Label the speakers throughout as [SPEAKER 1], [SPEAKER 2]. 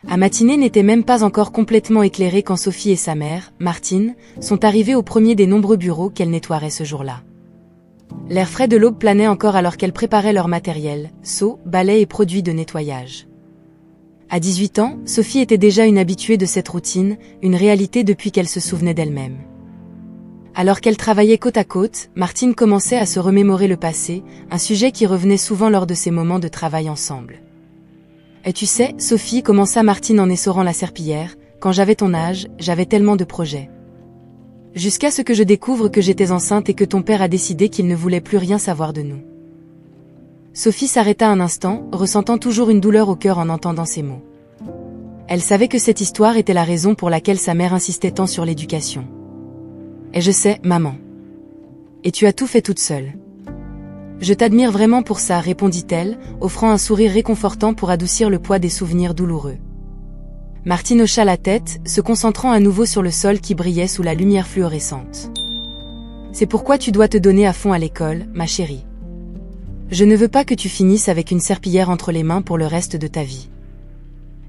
[SPEAKER 1] La matinée n'était même pas encore complètement éclairée quand Sophie et sa mère, Martine, sont arrivées au premier des nombreux bureaux qu'elles nettoieraient ce jour-là. L'air frais de l'aube planait encore alors qu'elles préparaient leur matériel, seaux, balais et produits de nettoyage. À 18 ans, Sophie était déjà une habituée de cette routine, une réalité depuis qu'elle se souvenait d'elle-même. Alors qu'elles travaillaient côte à côte, Martine commençait à se remémorer le passé, un sujet qui revenait souvent lors de ces moments de travail ensemble. « Et tu sais, Sophie, commença Martine en essorant la serpillière, quand j'avais ton âge, j'avais tellement de projets. Jusqu'à ce que je découvre que j'étais enceinte et que ton père a décidé qu'il ne voulait plus rien savoir de nous. » Sophie s'arrêta un instant, ressentant toujours une douleur au cœur en entendant ces mots. Elle savait que cette histoire était la raison pour laquelle sa mère insistait tant sur l'éducation. « Et je sais, maman. Et tu as tout fait toute seule. » « Je t'admire vraiment pour ça, répondit-elle, offrant un sourire réconfortant pour adoucir le poids des souvenirs douloureux. Martine hocha la tête, se concentrant à nouveau sur le sol qui brillait sous la lumière fluorescente. « C'est pourquoi tu dois te donner à fond à l'école, ma chérie. Je ne veux pas que tu finisses avec une serpillière entre les mains pour le reste de ta vie.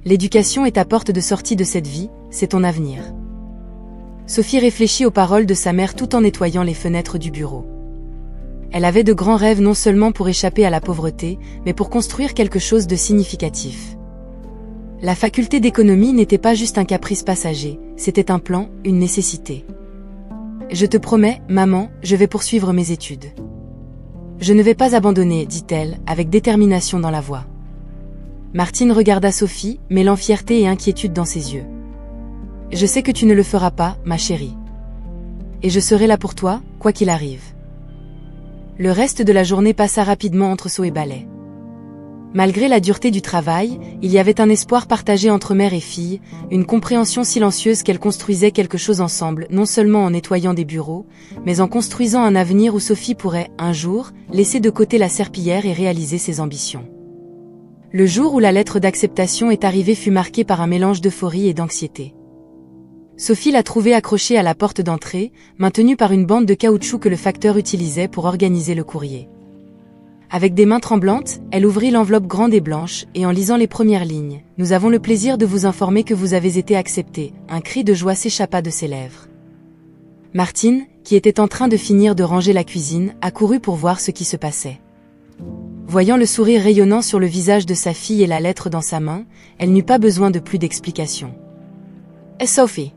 [SPEAKER 1] L'éducation est ta porte de sortie de cette vie, c'est ton avenir. » Sophie réfléchit aux paroles de sa mère tout en nettoyant les fenêtres du bureau. Elle avait de grands rêves non seulement pour échapper à la pauvreté, mais pour construire quelque chose de significatif. La faculté d'économie n'était pas juste un caprice passager, c'était un plan, une nécessité. « Je te promets, maman, je vais poursuivre mes études. Je ne vais pas abandonner, dit-elle, avec détermination dans la voix. Martine regarda Sophie, mêlant fierté et inquiétude dans ses yeux. « Je sais que tu ne le feras pas, ma chérie. Et je serai là pour toi, quoi qu'il arrive. » Le reste de la journée passa rapidement entre seaux et balais. Malgré la dureté du travail, il y avait un espoir partagé entre mère et fille, une compréhension silencieuse qu'elles construisaient quelque chose ensemble, non seulement en nettoyant des bureaux, mais en construisant un avenir où Sophie pourrait, un jour, laisser de côté la serpillière et réaliser ses ambitions. Le jour où la lettre d'acceptation est arrivée fut marqué par un mélange d'euphorie et d'anxiété. Sophie la trouvait accrochée à la porte d'entrée, maintenue par une bande de caoutchouc que le facteur utilisait pour organiser le courrier. Avec des mains tremblantes, elle ouvrit l'enveloppe grande et blanche, et en lisant les premières lignes, « Nous avons le plaisir de vous informer que vous avez été accepté », un cri de joie s'échappa de ses lèvres. Martine, qui était en train de finir de ranger la cuisine, accourut pour voir ce qui se passait. Voyant le sourire rayonnant sur le visage de sa fille et la lettre dans sa main, elle n'eut pas besoin de plus d'explications. « Sophie !»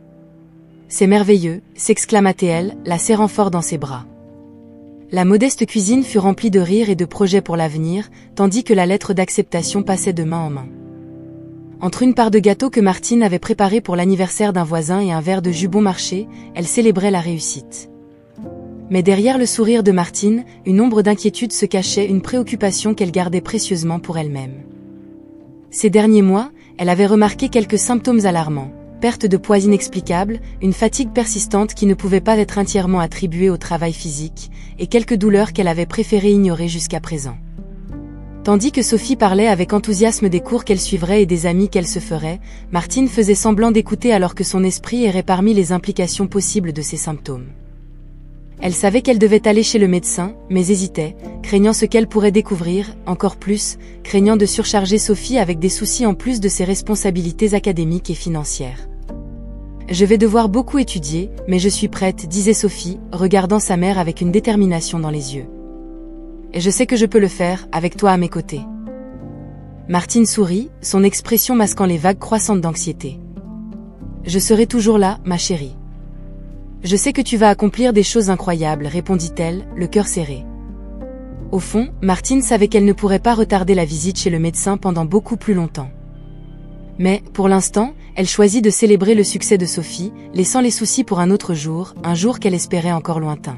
[SPEAKER 1] « C'est merveilleux !» s'exclama-t-elle, la serrant fort dans ses bras. La modeste cuisine fut remplie de rires et de projets pour l'avenir, tandis que la lettre d'acceptation passait de main en main. Entre une part de gâteau que Martine avait préparée pour l'anniversaire d'un voisin et un verre de jus bon marché, elle célébrait la réussite. Mais derrière le sourire de Martine, une ombre d'inquiétude se cachait, une préoccupation qu'elle gardait précieusement pour elle-même. Ces derniers mois, elle avait remarqué quelques symptômes alarmants. Perte de poids inexplicable, une fatigue persistante qui ne pouvait pas être entièrement attribuée au travail physique, et quelques douleurs qu'elle avait préféré ignorer jusqu'à présent. Tandis que Sophie parlait avec enthousiasme des cours qu'elle suivrait et des amis qu'elle se ferait, Martine faisait semblant d'écouter alors que son esprit errait parmi les implications possibles de ces symptômes. Elle savait qu'elle devait aller chez le médecin, mais hésitait, craignant ce qu'elle pourrait découvrir, encore plus, craignant de surcharger Sophie avec des soucis en plus de ses responsabilités académiques et financières. « Je vais devoir beaucoup étudier, mais je suis prête, » disait Sophie, regardant sa mère avec une détermination dans les yeux. « Et je sais que je peux le faire, avec toi à mes côtés. » Martine sourit, son expression masquant les vagues croissantes d'anxiété. « Je serai toujours là, ma chérie. Je sais que tu vas accomplir des choses incroyables, » répondit-elle, le cœur serré. Au fond, Martine savait qu'elle ne pourrait pas retarder la visite chez le médecin pendant beaucoup plus longtemps. Mais, pour l'instant, elle choisit de célébrer le succès de Sophie, laissant les soucis pour un autre jour, un jour qu'elle espérait encore lointain.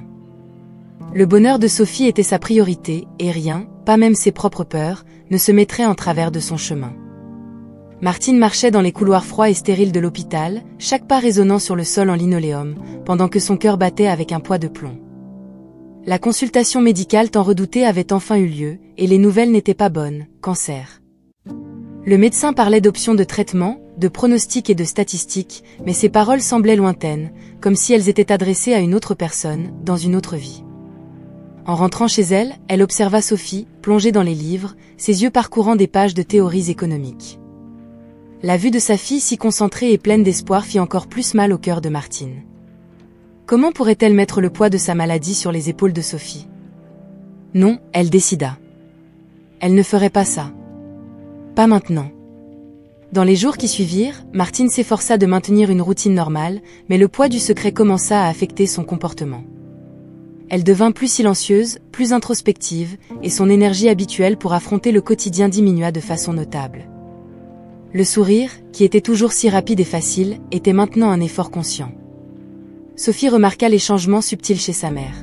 [SPEAKER 1] Le bonheur de Sophie était sa priorité, et rien, pas même ses propres peurs, ne se mettrait en travers de son chemin. Martine marchait dans les couloirs froids et stériles de l'hôpital, chaque pas résonnant sur le sol en linoléum, pendant que son cœur battait avec un poids de plomb. La consultation médicale tant redoutée avait enfin eu lieu, et les nouvelles n'étaient pas bonnes, cancer. Le médecin parlait d'options de traitement, de pronostics et de statistiques, mais ses paroles semblaient lointaines, comme si elles étaient adressées à une autre personne, dans une autre vie. En rentrant chez elle, elle observa Sophie, plongée dans les livres, ses yeux parcourant des pages de théories économiques. La vue de sa fille si concentrée et pleine d'espoir fit encore plus mal au cœur de Martine. Comment pourrait-elle mettre le poids de sa maladie sur les épaules de Sophie? Non, elle décida. Elle ne ferait pas ça. Pas maintenant. Dans les jours qui suivirent, Martine s'efforça de maintenir une routine normale, mais le poids du secret commença à affecter son comportement. Elle devint plus silencieuse, plus introspective, et son énergie habituelle pour affronter le quotidien diminua de façon notable. Le sourire, qui était toujours si rapide et facile, était maintenant un effort conscient. Sophie remarqua les changements subtils chez sa mère.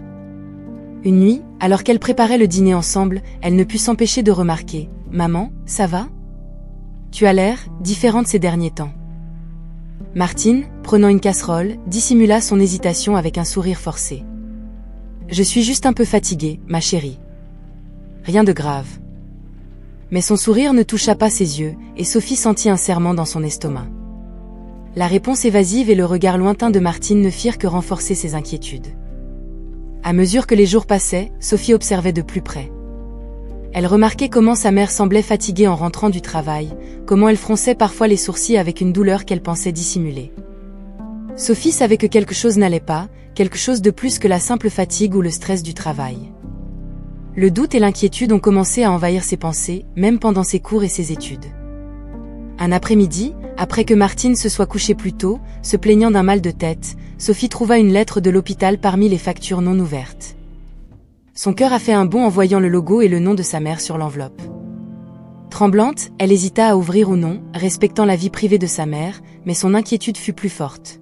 [SPEAKER 1] Une nuit, alors qu'elle préparait le dîner ensemble, elle ne put s'empêcher de remarquer « Maman, ça va ? Tu as l'air différente ces derniers temps. » Martine, prenant une casserole, dissimula son hésitation avec un sourire forcé. « Je suis juste un peu fatiguée, ma chérie. Rien de grave. » Mais son sourire ne toucha pas ses yeux, et Sophie sentit un serrement dans son estomac. La réponse évasive et le regard lointain de Martine ne firent que renforcer ses inquiétudes. À mesure que les jours passaient, Sophie observait de plus près. Elle remarquait comment sa mère semblait fatiguée en rentrant du travail, comment elle fronçait parfois les sourcils avec une douleur qu'elle pensait dissimuler. Sophie savait que quelque chose n'allait pas, quelque chose de plus que la simple fatigue ou le stress du travail. Le doute et l'inquiétude ont commencé à envahir ses pensées, même pendant ses cours et ses études. Un après-midi, après que Martine se soit couchée plus tôt, se plaignant d'un mal de tête, Sophie trouva une lettre de l'hôpital parmi les factures non ouvertes. Son cœur a fait un bond en voyant le logo et le nom de sa mère sur l'enveloppe. Tremblante, elle hésita à ouvrir ou non, respectant la vie privée de sa mère, mais son inquiétude fut plus forte.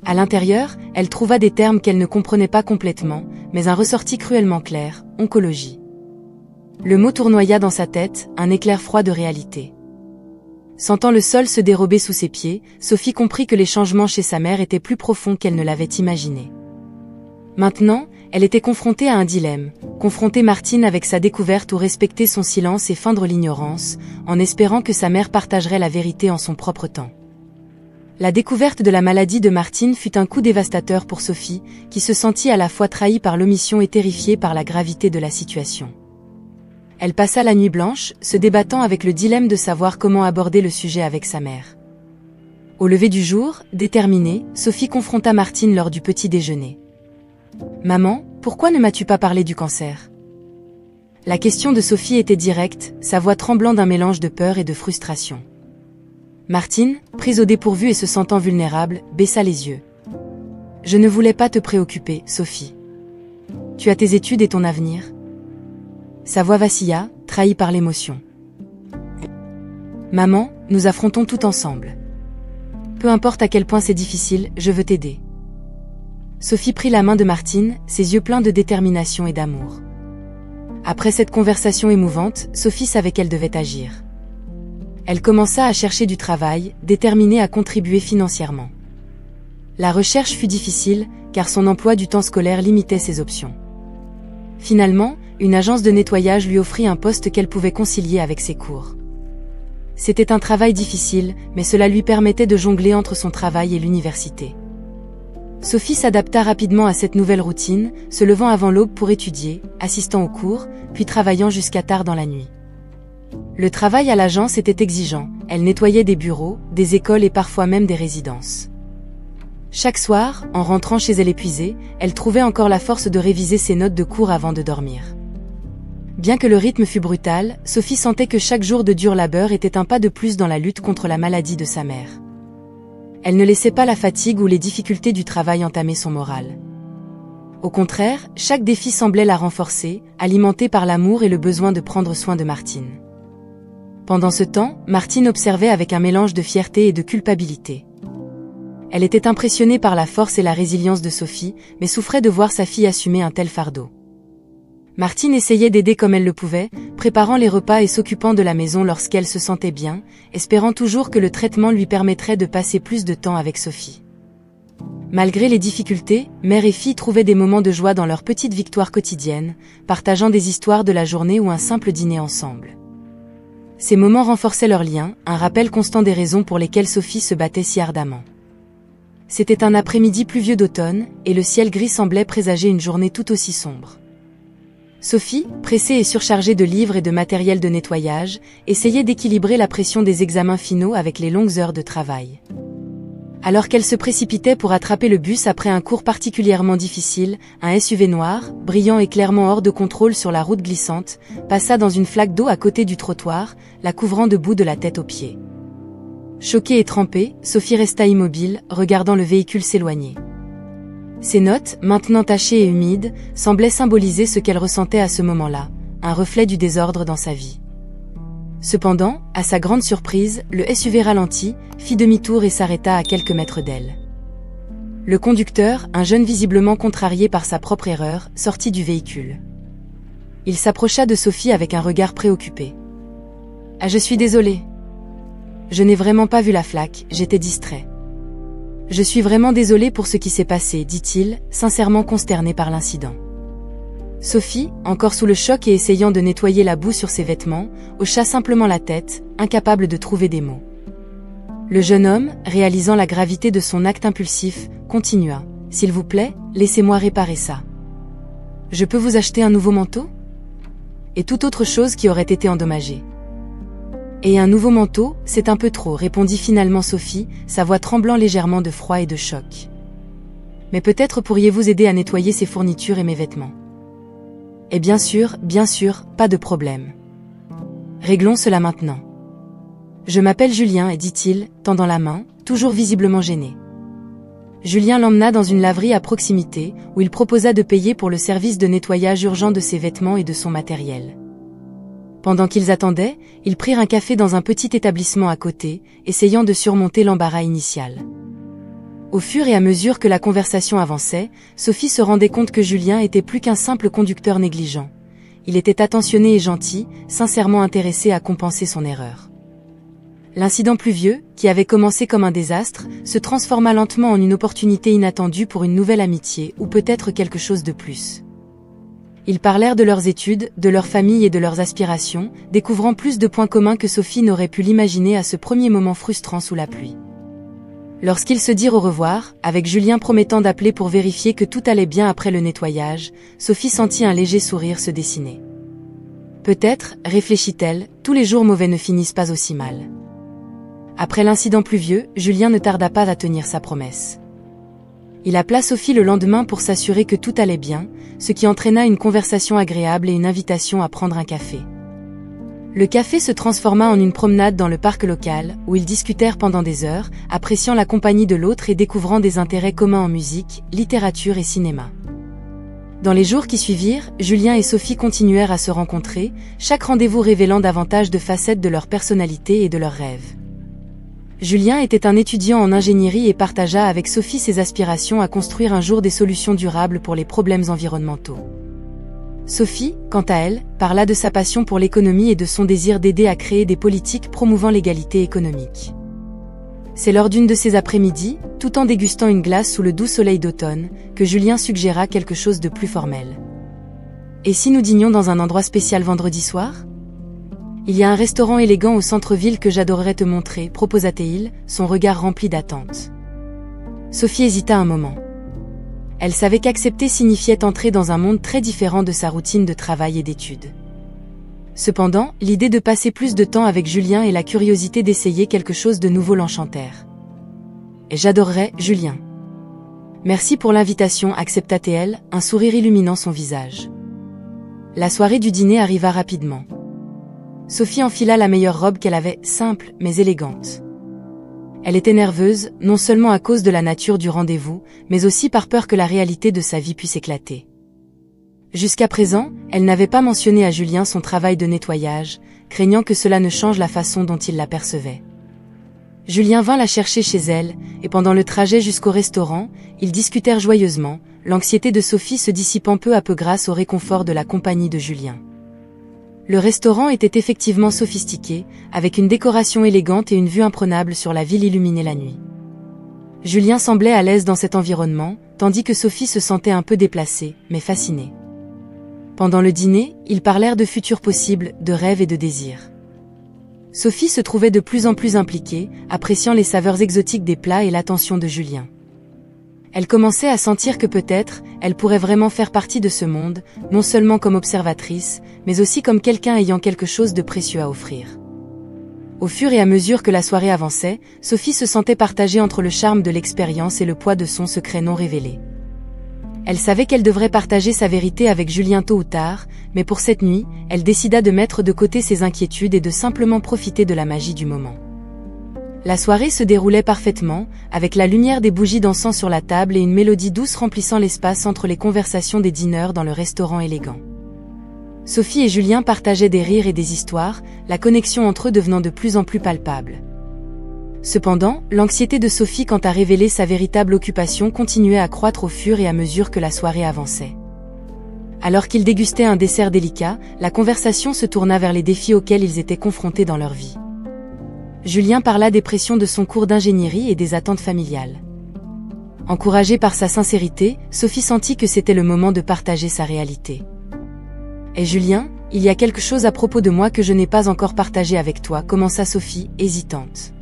[SPEAKER 1] À l'intérieur, elle trouva des termes qu'elle ne comprenait pas complètement, mais un ressorti cruellement clair, oncologie. Le mot tournoya dans sa tête, un éclair froid de réalité. Sentant le sol se dérober sous ses pieds, Sophie comprit que les changements chez sa mère étaient plus profonds qu'elle ne l'avait imaginé. Maintenant, elle était confrontée à un dilemme, confronter Martine avec sa découverte ou respecter son silence et feindre l'ignorance, en espérant que sa mère partagerait la vérité en son propre temps. La découverte de la maladie de Martine fut un coup dévastateur pour Sophie, qui se sentit à la fois trahie par l'omission et terrifiée par la gravité de la situation. Elle passa la nuit blanche, se débattant avec le dilemme de savoir comment aborder le sujet avec sa mère. Au lever du jour, déterminée, Sophie confronta Martine lors du petit déjeuner. « Maman, pourquoi ne m'as-tu pas parlé du cancer ?» La question de Sophie était directe, sa voix tremblant d'un mélange de peur et de frustration. Martine, prise au dépourvu et se sentant vulnérable, baissa les yeux. « Je ne voulais pas te préoccuper, Sophie. Tu as tes études et ton avenir. » Sa voix vacilla, trahie par l'émotion. « Maman, nous affrontons tout ensemble. Peu importe à quel point c'est difficile, je veux t'aider. » Sophie prit la main de Martine, ses yeux pleins de détermination et d'amour. Après cette conversation émouvante, Sophie savait qu'elle devait agir. Elle commença à chercher du travail, déterminée à contribuer financièrement. La recherche fut difficile, car son emploi du temps scolaire limitait ses options. Finalement, une agence de nettoyage lui offrit un poste qu'elle pouvait concilier avec ses cours. C'était un travail difficile, mais cela lui permettait de jongler entre son travail et l'université. Sophie s'adapta rapidement à cette nouvelle routine, se levant avant l'aube pour étudier, assistant aux cours, puis travaillant jusqu'à tard dans la nuit. Le travail à l'agence était exigeant, elle nettoyait des bureaux, des écoles et parfois même des résidences. Chaque soir, en rentrant chez elle épuisée, elle trouvait encore la force de réviser ses notes de cours avant de dormir. Bien que le rythme fût brutal, Sophie sentait que chaque jour de dur labeur était un pas de plus dans la lutte contre la maladie de sa mère. Elle ne laissait pas la fatigue ou les difficultés du travail entamer son moral. Au contraire, chaque défi semblait la renforcer, alimentée par l'amour et le besoin de prendre soin de Martine. Pendant ce temps, Martine observait avec un mélange de fierté et de culpabilité. Elle était impressionnée par la force et la résilience de Sophie, mais souffrait de voir sa fille assumer un tel fardeau. Martine essayait d'aider comme elle le pouvait, préparant les repas et s'occupant de la maison lorsqu'elle se sentait bien, espérant toujours que le traitement lui permettrait de passer plus de temps avec Sophie. Malgré les difficultés, mère et fille trouvaient des moments de joie dans leurs petites victoires quotidiennes, partageant des histoires de la journée ou un simple dîner ensemble. Ces moments renforçaient leur lien, un rappel constant des raisons pour lesquelles Sophie se battait si ardemment. C'était un après-midi pluvieux d'automne, et le ciel gris semblait présager une journée tout aussi sombre. Sophie, pressée et surchargée de livres et de matériel de nettoyage, essayait d'équilibrer la pression des examens finaux avec les longues heures de travail. Alors qu'elle se précipitait pour attraper le bus après un cours particulièrement difficile, un SUV noir, brillant et clairement hors de contrôle sur la route glissante, passa dans une flaque d'eau à côté du trottoir, la couvrant de boue de la tête aux pieds. Choquée et trempée, Sophie resta immobile, regardant le véhicule s'éloigner. Ses notes, maintenant tachées et humides, semblaient symboliser ce qu'elle ressentait à ce moment-là, un reflet du désordre dans sa vie. Cependant, à sa grande surprise, le SUV ralentit, fit demi-tour et s'arrêta à quelques mètres d'elle. Le conducteur, un jeune visiblement contrarié par sa propre erreur, sortit du véhicule. Il s'approcha de Sophie avec un regard préoccupé. « Ah, je suis désolé. Je n'ai vraiment pas vu la flaque, j'étais distrait. Je suis vraiment désolé pour ce qui s'est passé, dit-il, sincèrement consterné par l'incident. » Sophie, encore sous le choc et essayant de nettoyer la boue sur ses vêtements, hocha simplement la tête, incapable de trouver des mots. Le jeune homme, réalisant la gravité de son acte impulsif, continua. « S'il vous plaît, laissez-moi réparer ça. Je peux vous acheter un nouveau manteau ? » Et toute autre chose qui aurait été endommagée. « Et un nouveau manteau, c'est un peu trop, répondit finalement Sophie, sa voix tremblant légèrement de froid et de choc. « Mais peut-être pourriez-vous aider à nettoyer ces fournitures et mes vêtements. » Et bien sûr, pas de problème. Réglons cela maintenant. Je m'appelle Julien, dit-il, tendant la main, toujours visiblement gêné. Julien l'emmena dans une laverie à proximité, où il proposa de payer pour le service de nettoyage urgent de ses vêtements et de son matériel. Pendant qu'ils attendaient, ils prirent un café dans un petit établissement à côté, essayant de surmonter l'embarras initial. Au fur et à mesure que la conversation avançait, Sophie se rendait compte que Julien était plus qu'un simple conducteur négligent. Il était attentionné et gentil, sincèrement intéressé à compenser son erreur. L'incident pluvieux, qui avait commencé comme un désastre, se transforma lentement en une opportunité inattendue pour une nouvelle amitié, ou peut-être quelque chose de plus. Ils parlèrent de leurs études, de leur famille et de leurs aspirations, découvrant plus de points communs que Sophie n'aurait pu l'imaginer à ce premier moment frustrant sous la pluie. Lorsqu'ils se dirent au revoir, avec Julien promettant d'appeler pour vérifier que tout allait bien après le nettoyage, Sophie sentit un léger sourire se dessiner. Peut-être, réfléchit-elle, tous les jours mauvais ne finissent pas aussi mal. Après l'incident pluvieux, Julien ne tarda pas à tenir sa promesse. Il appela Sophie le lendemain pour s'assurer que tout allait bien, ce qui entraîna une conversation agréable et une invitation à prendre un café. Le café se transforma en une promenade dans le parc local, où ils discutèrent pendant des heures, appréciant la compagnie de l'autre et découvrant des intérêts communs en musique, littérature et cinéma. Dans les jours qui suivirent, Julien et Sophie continuèrent à se rencontrer, chaque rendez-vous révélant davantage de facettes de leur personnalité et de leurs rêves. Julien était un étudiant en ingénierie et partagea avec Sophie ses aspirations à construire un jour des solutions durables pour les problèmes environnementaux. Sophie, quant à elle, parla de sa passion pour l'économie et de son désir d'aider à créer des politiques promouvant l'égalité économique. C'est lors d'une de ces après-midi, tout en dégustant une glace sous le doux soleil d'automne, que Julien suggéra quelque chose de plus formel. « Et si nous dînions dans un endroit spécial vendredi soir ? Il y a un restaurant élégant au centre-ville que j'adorerais te montrer, proposa-t-il, son regard rempli d'attente. Sophie hésita un moment. Elle savait qu'accepter signifiait entrer dans un monde très différent de sa routine de travail et d'études. Cependant, l'idée de passer plus de temps avec Julien et la curiosité d'essayer quelque chose de nouveau l'enchantèrent. « J'adorerais, Julien. » « Merci pour l'invitation, accepta-t-elle, un sourire illuminant son visage. » La soirée du dîner arriva rapidement. Sophie enfila la meilleure robe qu'elle avait, simple, mais élégante. Elle était nerveuse, non seulement à cause de la nature du rendez-vous, mais aussi par peur que la réalité de sa vie puisse éclater. Jusqu'à présent, elle n'avait pas mentionné à Julien son travail de nettoyage, craignant que cela ne change la façon dont il l'apercevait. Julien vint la chercher chez elle, et pendant le trajet jusqu'au restaurant, ils discutèrent joyeusement, l'anxiété de Sophie se dissipant peu à peu grâce au réconfort de la compagnie de Julien. Le restaurant était effectivement sophistiqué, avec une décoration élégante et une vue imprenable sur la ville illuminée la nuit. Julien semblait à l'aise dans cet environnement, tandis que Sophie se sentait un peu déplacée, mais fascinée. Pendant le dîner, ils parlèrent de futurs possibles, de rêves et de désirs. Sophie se trouvait de plus en plus impliquée, appréciant les saveurs exotiques des plats et l'attention de Julien. Elle commençait à sentir que peut-être, elle pourrait vraiment faire partie de ce monde, non seulement comme observatrice, mais aussi comme quelqu'un ayant quelque chose de précieux à offrir. Au fur et à mesure que la soirée avançait, Sophie se sentait partagée entre le charme de l'expérience et le poids de son secret non révélé. Elle savait qu'elle devrait partager sa vérité avec Julien tôt ou tard, mais pour cette nuit, elle décida de mettre de côté ses inquiétudes et de simplement profiter de la magie du moment. La soirée se déroulait parfaitement, avec la lumière des bougies d'encens sur la table et une mélodie douce remplissant l'espace entre les conversations des dîneurs dans le restaurant élégant. Sophie et Julien partageaient des rires et des histoires, la connexion entre eux devenant de plus en plus palpable. Cependant, l'anxiété de Sophie quant à révéler sa véritable occupation continuait à croître au fur et à mesure que la soirée avançait. Alors qu'ils dégustaient un dessert délicat, la conversation se tourna vers les défis auxquels ils étaient confrontés dans leur vie. Julien parla des pressions de son cours d'ingénierie et des attentes familiales. Encouragée par sa sincérité, Sophie sentit que c'était le moment de partager sa réalité. « Et Julien, il y a quelque chose à propos de moi que je n'ai pas encore partagé avec toi », commença Sophie, hésitante.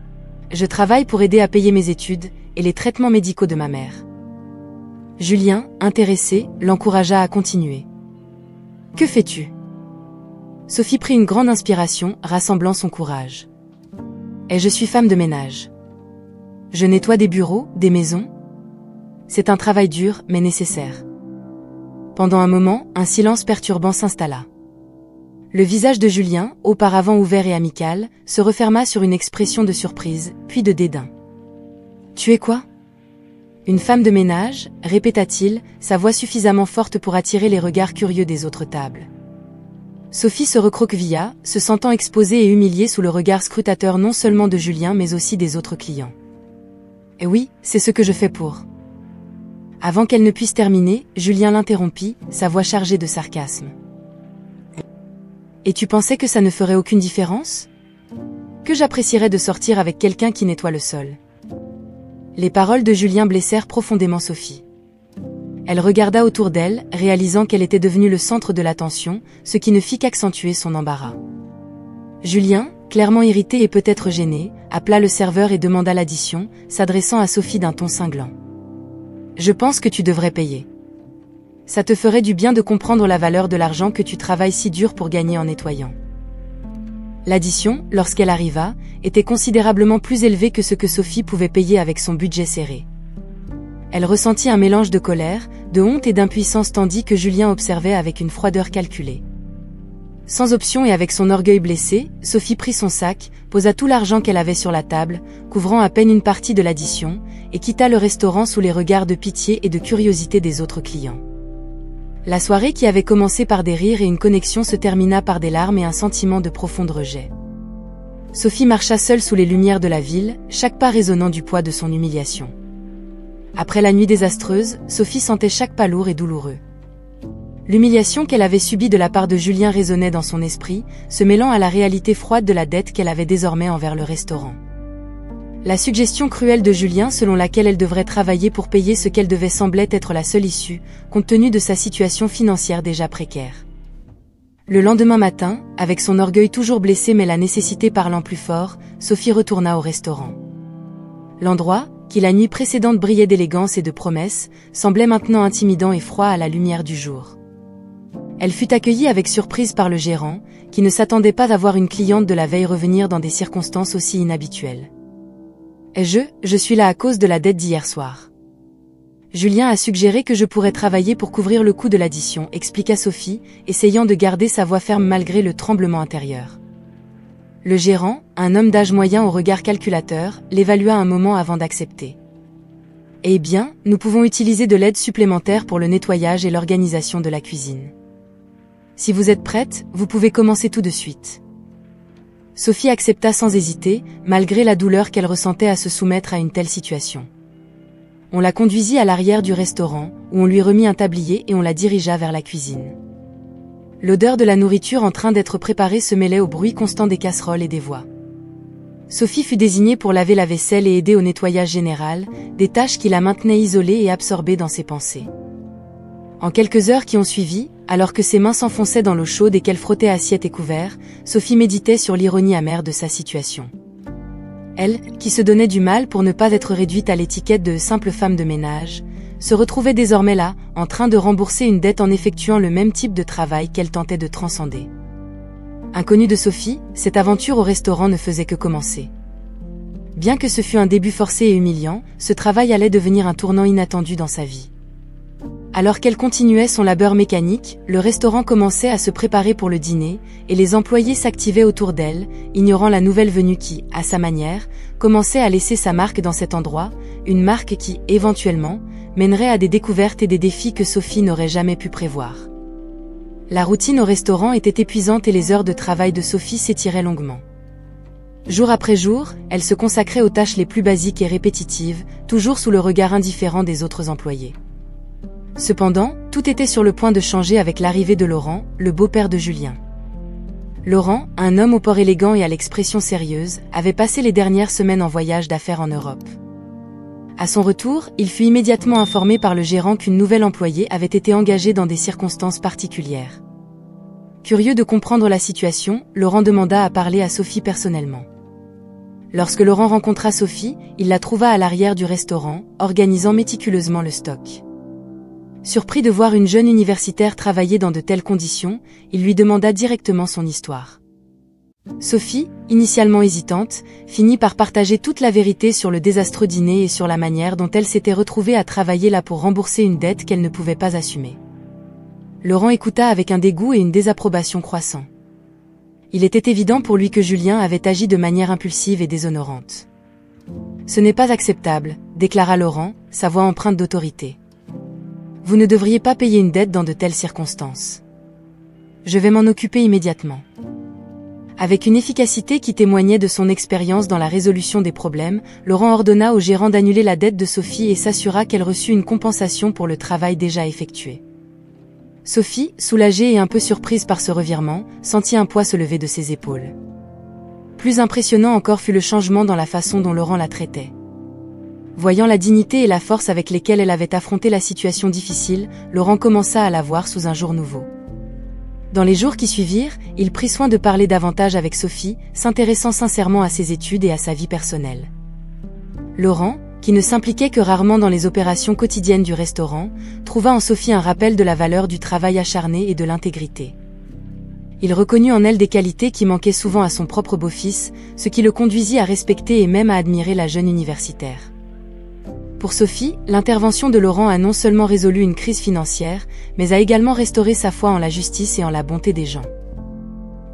[SPEAKER 1] « Je travaille pour aider à payer mes études et les traitements médicaux de ma mère. » Julien, intéressé, l'encouragea à continuer. « Que fais-tu » Sophie prit une grande inspiration, rassemblant son courage. « Et je suis femme de ménage. Je nettoie des bureaux, des maisons. C'est un travail dur, mais nécessaire. » Pendant un moment, un silence perturbant s'installa. Le visage de Julien, auparavant ouvert et amical, se referma sur une expression de surprise, puis de dédain. « Tu es quoi ? Une femme de ménage » répéta-t-il, sa voix suffisamment forte pour attirer les regards curieux des autres tables. Sophie se recroquevilla, se sentant exposée et humiliée sous le regard scrutateur non seulement de Julien mais aussi des autres clients. « Et oui, c'est ce que je fais pour... » Avant qu'elle ne puisse terminer, Julien l'interrompit, sa voix chargée de sarcasme. « Et tu pensais que ça ne ferait aucune différence ? Que j'apprécierais de sortir avec quelqu'un qui nettoie le sol. » Les paroles de Julien blessèrent profondément Sophie. Elle regarda autour d'elle, réalisant qu'elle était devenue le centre de l'attention, ce qui ne fit qu'accentuer son embarras. Julien, clairement irrité et peut-être gêné, appela le serveur et demanda l'addition, s'adressant à Sophie d'un ton cinglant. « Je pense que tu devrais payer. Ça te ferait du bien de comprendre la valeur de l'argent que tu travailles si dur pour gagner en nettoyant. » L'addition, lorsqu'elle arriva, était considérablement plus élevée que ce que Sophie pouvait payer avec son budget serré. Elle ressentit un mélange de colère, de honte et d'impuissance tandis que Julien observait avec une froideur calculée. Sans option et avec son orgueil blessé, Sophie prit son sac, posa tout l'argent qu'elle avait sur la table, couvrant à peine une partie de l'addition, et quitta le restaurant sous les regards de pitié et de curiosité des autres clients. La soirée qui avait commencé par des rires et une connexion se termina par des larmes et un sentiment de profond rejet. Sophie marcha seule sous les lumières de la ville, chaque pas résonnant du poids de son humiliation. Après la nuit désastreuse, Sophie sentait chaque pas lourd et douloureux. L'humiliation qu'elle avait subie de la part de Julien résonnait dans son esprit, se mêlant à la réalité froide de la dette qu'elle avait désormais envers le restaurant. La suggestion cruelle de Julien selon laquelle elle devrait travailler pour payer ce qu'elle devait semblait être la seule issue, compte tenu de sa situation financière déjà précaire. Le lendemain matin, avec son orgueil toujours blessé mais la nécessité parlant plus fort, Sophie retourna au restaurant. L'endroit, qui la nuit précédente brillait d'élégance et de promesses, semblait maintenant intimidant et froid à la lumière du jour. Elle fut accueillie avec surprise par le gérant, qui ne s'attendait pas à voir une cliente de la veille revenir dans des circonstances aussi inhabituelles. « Et je suis là à cause de la dette d'hier soir. Julien a suggéré que je pourrais travailler pour couvrir le coût de l'addition, expliqua Sophie, essayant de garder sa voix ferme malgré le tremblement intérieur. Le gérant, un homme d'âge moyen au regard calculateur, l'évalua un moment avant d'accepter. « Eh bien, nous pouvons utiliser de l'aide supplémentaire pour le nettoyage et l'organisation de la cuisine. Si vous êtes prête, vous pouvez commencer tout de suite. » Sophie accepta sans hésiter, malgré la douleur qu'elle ressentait à se soumettre à une telle situation. On la conduisit à l'arrière du restaurant, où on lui remit un tablier et on la dirigea vers la cuisine. L'odeur de la nourriture en train d'être préparée se mêlait au bruit constant des casseroles et des voix. Sophie fut désignée pour laver la vaisselle et aider au nettoyage général, des tâches qui la maintenaient isolée et absorbée dans ses pensées. En quelques heures qui ont suivi, alors que ses mains s'enfonçaient dans l'eau chaude et qu'elle frottait assiette et couvert, Sophie méditait sur l'ironie amère de sa situation. Elle, qui se donnait du mal pour ne pas être réduite à l'étiquette de simple femme de ménage, se retrouvait désormais là, en train de rembourser une dette en effectuant le même type de travail qu'elle tentait de transcender. Inconnue de Sophie, cette aventure au restaurant ne faisait que commencer. Bien que ce fût un début forcé et humiliant, ce travail allait devenir un tournant inattendu dans sa vie. Alors qu'elle continuait son labeur mécanique, le restaurant commençait à se préparer pour le dîner, et les employés s'activaient autour d'elle, ignorant la nouvelle venue qui, à sa manière, commençait à laisser sa marque dans cet endroit, une marque qui, éventuellement, mènerait à des découvertes et des défis que Sophie n'aurait jamais pu prévoir. La routine au restaurant était épuisante et les heures de travail de Sophie s'étiraient longuement. Jour après jour, elle se consacrait aux tâches les plus basiques et répétitives, toujours sous le regard indifférent des autres employés. Cependant, tout était sur le point de changer avec l'arrivée de Laurent, le beau-père de Julien. Laurent, un homme au port élégant et à l'expression sérieuse, avait passé les dernières semaines en voyage d'affaires en Europe. À son retour, il fut immédiatement informé par le gérant qu'une nouvelle employée avait été engagée dans des circonstances particulières. Curieux de comprendre la situation, Laurent demanda à parler à Sophie personnellement. Lorsque Laurent rencontra Sophie, il la trouva à l'arrière du restaurant, organisant méticuleusement le stock. Surpris de voir une jeune universitaire travailler dans de telles conditions, il lui demanda directement son histoire. Sophie, initialement hésitante, finit par partager toute la vérité sur le désastreux dîner et sur la manière dont elle s'était retrouvée à travailler là pour rembourser une dette qu'elle ne pouvait pas assumer. Laurent écouta avec un dégoût et une désapprobation croissant. Il était évident pour lui que Julien avait agi de manière impulsive et déshonorante. « Ce n'est pas acceptable », déclara Laurent, sa voix empreinte d'autorité. « Vous ne devriez pas payer une dette dans de telles circonstances. Je vais m'en occuper immédiatement. » Avec une efficacité qui témoignait de son expérience dans la résolution des problèmes, Laurent ordonna au gérant d'annuler la dette de Sophie et s'assura qu'elle reçut une compensation pour le travail déjà effectué. Sophie, soulagée et un peu surprise par ce revirement, sentit un poids se lever de ses épaules. Plus impressionnant encore fut le changement dans la façon dont Laurent la traitait. Voyant la dignité et la force avec lesquelles elle avait affronté la situation difficile, Laurent commença à la voir sous un jour nouveau. Dans les jours qui suivirent, il prit soin de parler davantage avec Sophie, s'intéressant sincèrement à ses études et à sa vie personnelle. Laurent, qui ne s'impliquait que rarement dans les opérations quotidiennes du restaurant, trouva en Sophie un rappel de la valeur du travail acharné et de l'intégrité. Il reconnut en elle des qualités qui manquaient souvent à son propre beau-fils, ce qui le conduisit à respecter et même à admirer la jeune universitaire. Pour Sophie, l'intervention de Laurent a non seulement résolu une crise financière, mais a également restauré sa foi en la justice et en la bonté des gens.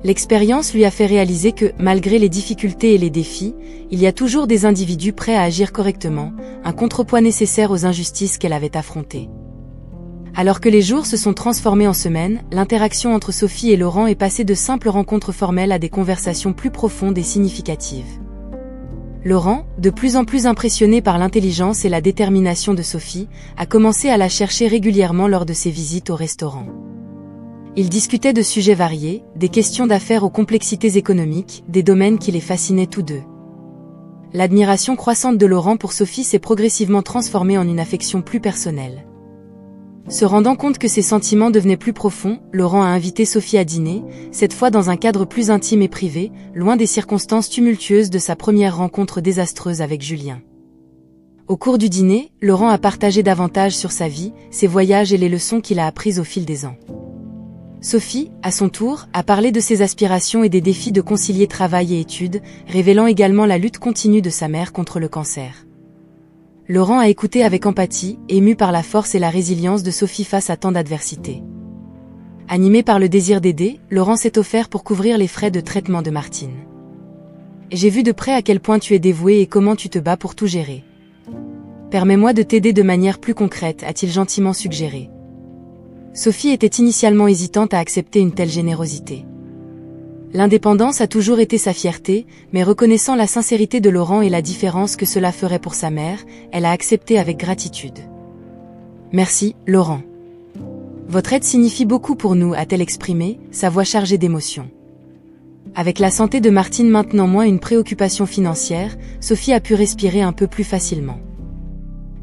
[SPEAKER 1] L'expérience lui a fait réaliser que, malgré les difficultés et les défis, il y a toujours des individus prêts à agir correctement, un contrepoids nécessaire aux injustices qu'elle avait affrontées. Alors que les jours se sont transformés en semaines, l'interaction entre Sophie et Laurent est passée de simples rencontres formelles à des conversations plus profondes et significatives. Laurent, de plus en plus impressionné par l'intelligence et la détermination de Sophie, a commencé à la chercher régulièrement lors de ses visites au restaurant. Ils discutaient de sujets variés, des questions d'affaires aux complexités économiques, des domaines qui les fascinaient tous deux. L'admiration croissante de Laurent pour Sophie s'est progressivement transformée en une affection plus personnelle. Se rendant compte que ses sentiments devenaient plus profonds, Laurent a invité Sophie à dîner, cette fois dans un cadre plus intime et privé, loin des circonstances tumultueuses de sa première rencontre désastreuse avec Julien. Au cours du dîner, Laurent a partagé davantage sur sa vie, ses voyages et les leçons qu'il a apprises au fil des ans. Sophie, à son tour, a parlé de ses aspirations et des défis de concilier travail et études, révélant également la lutte continue de sa mère contre le cancer. Laurent a écouté avec empathie, ému par la force et la résilience de Sophie face à tant d'adversités. Animé par le désir d'aider, Laurent s'est offert pour couvrir les frais de traitement de Martine. « J'ai vu de près à quel point tu es dévoué et comment tu te bats pour tout gérer. Permets-moi de t'aider de manière plus concrète », a-t-il gentiment suggéré. Sophie était initialement hésitante à accepter une telle générosité. L'indépendance a toujours été sa fierté, mais reconnaissant la sincérité de Laurent et la différence que cela ferait pour sa mère, elle a accepté avec gratitude. « Merci, Laurent. Votre aide signifie beaucoup pour nous », a-t-elle exprimé, sa voix chargée d'émotion. Avec la santé de Martine maintenant moins une préoccupation financière, Sophie a pu respirer un peu plus facilement.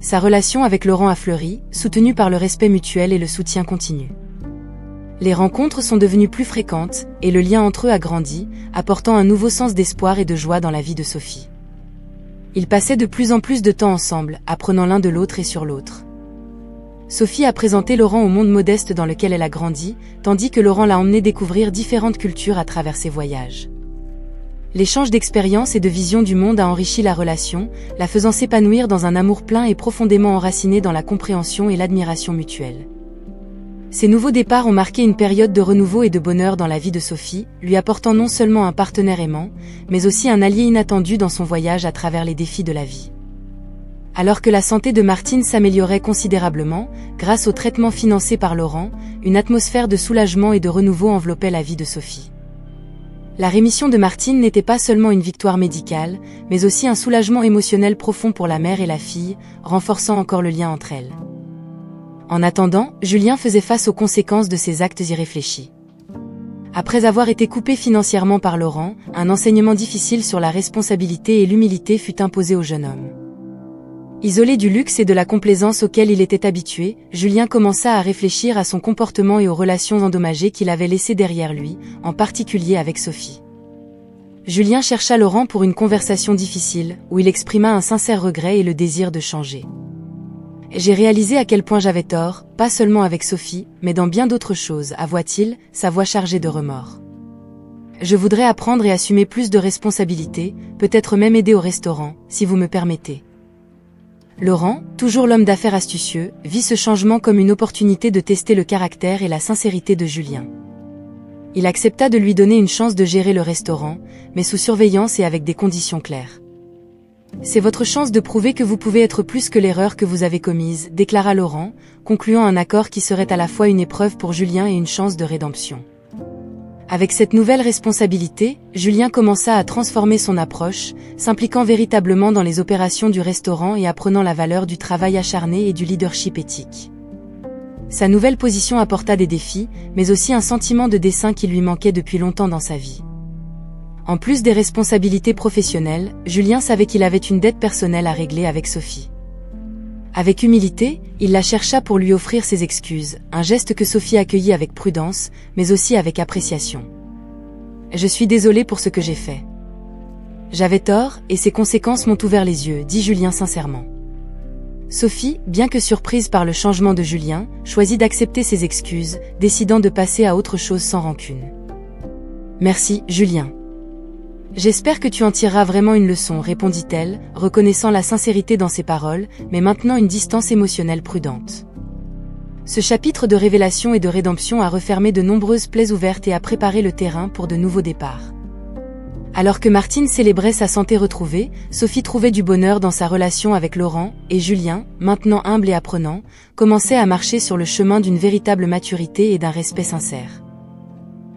[SPEAKER 1] Sa relation avec Laurent a fleuri, soutenue par le respect mutuel et le soutien continu. Les rencontres sont devenues plus fréquentes, et le lien entre eux a grandi, apportant un nouveau sens d'espoir et de joie dans la vie de Sophie. Ils passaient de plus en plus de temps ensemble, apprenant l'un de l'autre et sur l'autre. Sophie a présenté Laurent au monde modeste dans lequel elle a grandi, tandis que Laurent l'a emmené découvrir différentes cultures à travers ses voyages. L'échange d'expériences et de visions du monde a enrichi la relation, la faisant s'épanouir dans un amour plein et profondément enraciné dans la compréhension et l'admiration mutuelle. Ces nouveaux départs ont marqué une période de renouveau et de bonheur dans la vie de Sophie, lui apportant non seulement un partenaire aimant, mais aussi un allié inattendu dans son voyage à travers les défis de la vie. Alors que la santé de Martine s'améliorait considérablement, grâce au traitement financé par Laurent, une atmosphère de soulagement et de renouveau enveloppait la vie de Sophie. La rémission de Martine n'était pas seulement une victoire médicale, mais aussi un soulagement émotionnel profond pour la mère et la fille, renforçant encore le lien entre elles. En attendant, Julien faisait face aux conséquences de ses actes irréfléchis. Après avoir été coupé financièrement par Laurent, un enseignement difficile sur la responsabilité et l'humilité fut imposé au jeune homme. Isolé du luxe et de la complaisance auquel il était habitué, Julien commença à réfléchir à son comportement et aux relations endommagées qu'il avait laissées derrière lui, en particulier avec Sophie. Julien chercha Laurent pour une conversation difficile, où il exprima un sincère regret et le désir de changer. « J'ai réalisé à quel point j'avais tort, pas seulement avec Sophie, mais dans bien d'autres choses, avoua-t-il, sa voix chargée de remords. Je voudrais apprendre et assumer plus de responsabilités, peut-être même aider au restaurant, si vous me permettez. » Laurent, toujours l'homme d'affaires astucieux, vit ce changement comme une opportunité de tester le caractère et la sincérité de Julien. Il accepta de lui donner une chance de gérer le restaurant, mais sous surveillance et avec des conditions claires. « C'est votre chance de prouver que vous pouvez être plus que l'erreur que vous avez commise, » déclara Laurent, concluant un accord qui serait à la fois une épreuve pour Julien et une chance de rédemption. Avec cette nouvelle responsabilité, Julien commença à transformer son approche, s'impliquant véritablement dans les opérations du restaurant et apprenant la valeur du travail acharné et du leadership éthique. Sa nouvelle position apporta des défis, mais aussi un sentiment de dessein qui lui manquait depuis longtemps dans sa vie. En plus des responsabilités professionnelles, Julien savait qu'il avait une dette personnelle à régler avec Sophie. Avec humilité, il la chercha pour lui offrir ses excuses, un geste que Sophie accueillit avec prudence, mais aussi avec appréciation. « Je suis désolée pour ce que j'ai fait. J'avais tort, et ses conséquences m'ont ouvert les yeux, » dit Julien sincèrement. Sophie, bien que surprise par le changement de Julien, choisit d'accepter ses excuses, décidant de passer à autre chose sans rancune. « Merci, Julien. J'espère que tu en tireras vraiment une leçon, » répondit-elle, reconnaissant la sincérité dans ses paroles, mais maintenant une distance émotionnelle prudente. Ce chapitre de révélation et de rédemption a refermé de nombreuses plaies ouvertes et a préparé le terrain pour de nouveaux départs. Alors que Martine célébrait sa santé retrouvée, Sophie trouvait du bonheur dans sa relation avec Laurent, et Julien, maintenant humble et apprenant, commençait à marcher sur le chemin d'une véritable maturité et d'un respect sincère.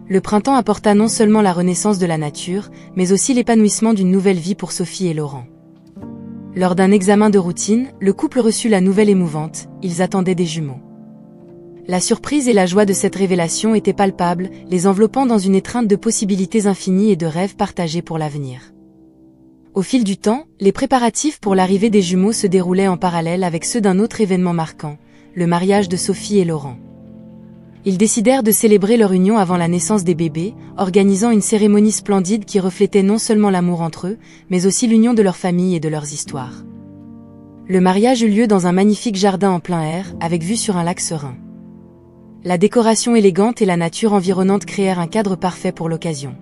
[SPEAKER 1] Le printemps apporta non seulement la renaissance de la nature, mais aussi l'épanouissement d'une nouvelle vie pour Sophie et Laurent. Lors d'un examen de routine, le couple reçut la nouvelle émouvante, ils attendaient des jumeaux. La surprise et la joie de cette révélation étaient palpables, les enveloppant dans une étreinte de possibilités infinies et de rêves partagés pour l'avenir. Au fil du temps, les préparatifs pour l'arrivée des jumeaux se déroulaient en parallèle avec ceux d'un autre événement marquant, le mariage de Sophie et Laurent. Ils décidèrent de célébrer leur union avant la naissance des bébés, organisant une cérémonie splendide qui reflétait non seulement l'amour entre eux, mais aussi l'union de leurs familles et de leurs histoires. Le mariage eut lieu dans un magnifique jardin en plein air, avec vue sur un lac serein. La décoration élégante et la nature environnante créèrent un cadre parfait pour l'occasion.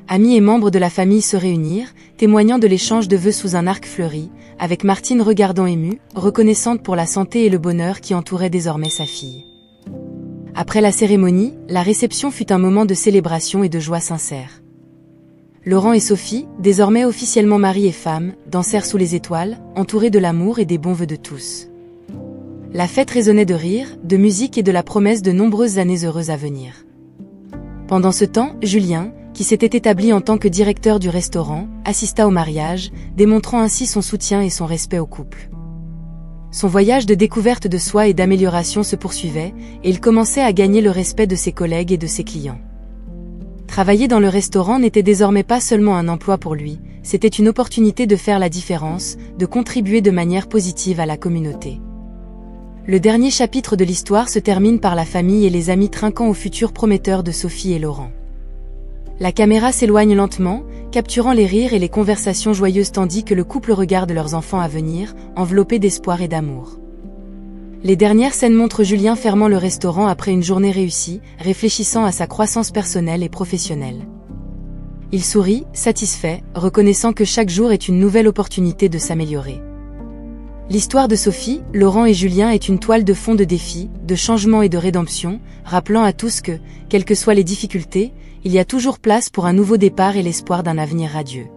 [SPEAKER 1] Amis et membres de la famille se réunirent, témoignant de l'échange de vœux sous un arc fleuri, avec Martine regardant émue, reconnaissante pour la santé et le bonheur qui entouraient désormais sa fille. Après la cérémonie, la réception fut un moment de célébration et de joie sincère. Laurent et Sophie, désormais officiellement mari et femme, dansèrent sous les étoiles, entourés de l'amour et des bons vœux de tous. La fête résonnait de rires, de musique et de la promesse de nombreuses années heureuses à venir. Pendant ce temps, Julien, qui s'était établi en tant que directeur du restaurant, assista au mariage, démontrant ainsi son soutien et son respect au couple. Son voyage de découverte de soi et d'amélioration se poursuivait, et il commençait à gagner le respect de ses collègues et de ses clients. Travailler dans le restaurant n'était désormais pas seulement un emploi pour lui, c'était une opportunité de faire la différence, de contribuer de manière positive à la communauté. Le dernier chapitre de l'histoire se termine par la famille et les amis trinquant au futur prometteur de Sophie et Laurent. La caméra s'éloigne lentement, capturant les rires et les conversations joyeuses tandis que le couple regarde leurs enfants à venir, enveloppés d'espoir et d'amour. Les dernières scènes montrent Julien fermant le restaurant après une journée réussie, réfléchissant à sa croissance personnelle et professionnelle. Il sourit, satisfait, reconnaissant que chaque jour est une nouvelle opportunité de s'améliorer. L'histoire de Sophie, Laurent et Julien est une toile de fond de défis, de changement et de rédemption, rappelant à tous que, quelles que soient les difficultés, il y a toujours place pour un nouveau départ et l'espoir d'un avenir radieux.